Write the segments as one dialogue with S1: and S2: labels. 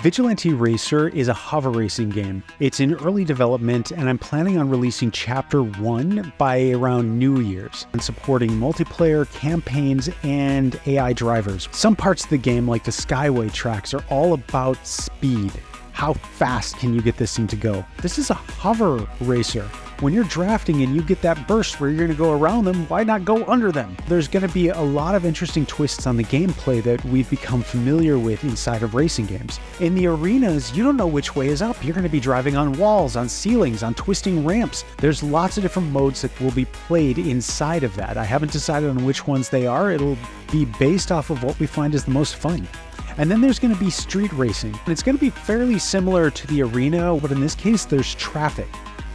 S1: Vigilante Racer is a hover racing game. It's in early development, and I'm planning on releasing Chapter 1 by around New Year's, and supporting multiplayer, campaigns, and AI drivers. Some parts of the game, like the Skyway tracks, are all about speed. How fast can you get this thing to go? This is a hover racer. When you're drafting and you get that burst where you're going to go around them, why not go under them? There's going to be a lot of interesting twists on the gameplay that we've become familiar with inside of racing games. In the arenas, you don't know which way is up. You're going to be driving on walls, on ceilings, on twisting ramps. There's lots of different modes that will be played inside of that. I haven't decided on which ones they are. It'll be based off of what we find is the most fun. And then there's going to be street racing. It's going to be fairly similar to the arena, but in this case, there's traffic.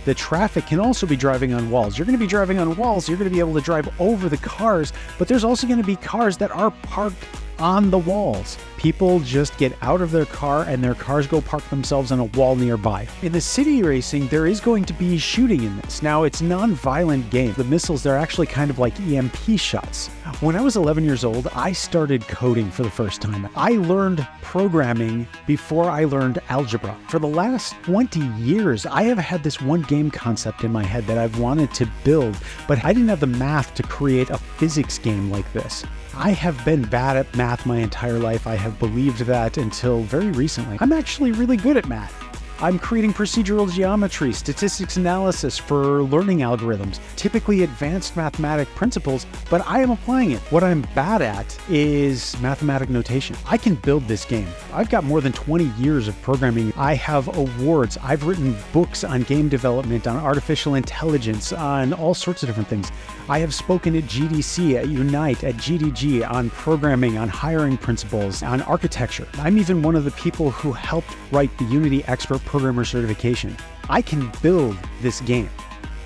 S1: The traffic can also be driving on walls. You're going to be driving on walls, you're going to be able to drive over the cars, but there's also going to be cars that are parked on the walls. People just get out of their car and their cars go park themselves on a wall nearby. In the city racing, there is going to be shooting in this. Now, it's a non-violent game. The missiles, they're actually kind of like EMP shots. When I was 11 years old, I started coding for the first time. I learned programming before I learned algebra. For the last 20 years, I have had this one game concept in my head that I've wanted to build, but I didn't have the math to create a physics game like this. I have been bad at math my entire life. I have believed that until very recently. I'm actually really good at math. I'm creating procedural geometry, statistics analysis for learning algorithms, typically advanced mathematic principles, but I am applying it. What I'm bad at is mathematic notation. I can build this game. I've got more than 20 years of programming. I have awards. I've written books on game development, on artificial intelligence, on all sorts of different things. I have spoken at GDC, at Unite, at GDG, on programming, on hiring principles, on architecture. I'm even one of the people who helped write the Unity Expert Programmer certification. I can build this game.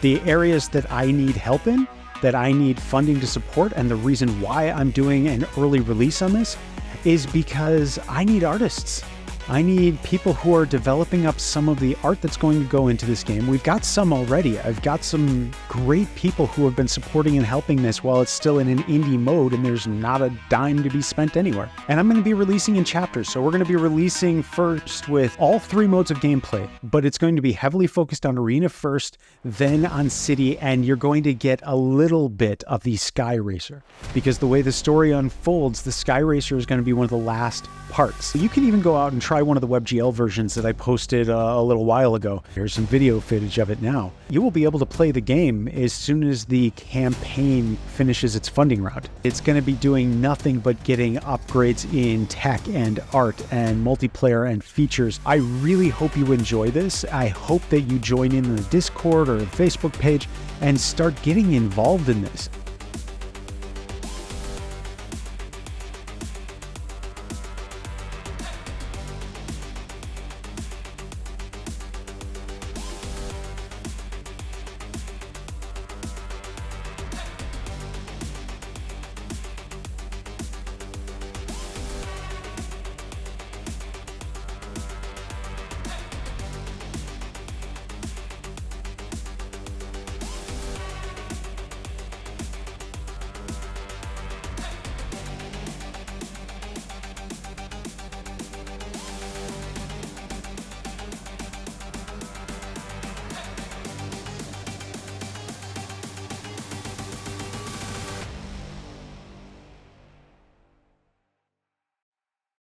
S1: The areas that I need help in, that I need funding to support, and the reason why I'm doing an early release on this is because I need artists. I need people who are developing up some of the art that's going to go into this game. We've got some already. I've got some great people who have been supporting and helping this while it's still in an indie mode and there's not a dime to be spent anywhere. And I'm going to be releasing in chapters. So we're going to be releasing first with all 3 modes of gameplay, but it's going to be heavily focused on arena first, then on city, and you're going to get a little bit of the Sky Racer. Because the way the story unfolds, the Sky Racer is going to be one of the last parts. You can even go out and try one of the WebGL versions that I posted a little while ago. Here's some video footage of it now. You will be able to play the game as soon as the campaign finishes its funding round. It's going to be doing nothing but getting upgrades in tech and art and multiplayer and features. I really hope you enjoy this. I hope that you join in the Discord or Facebook page and start getting involved in this.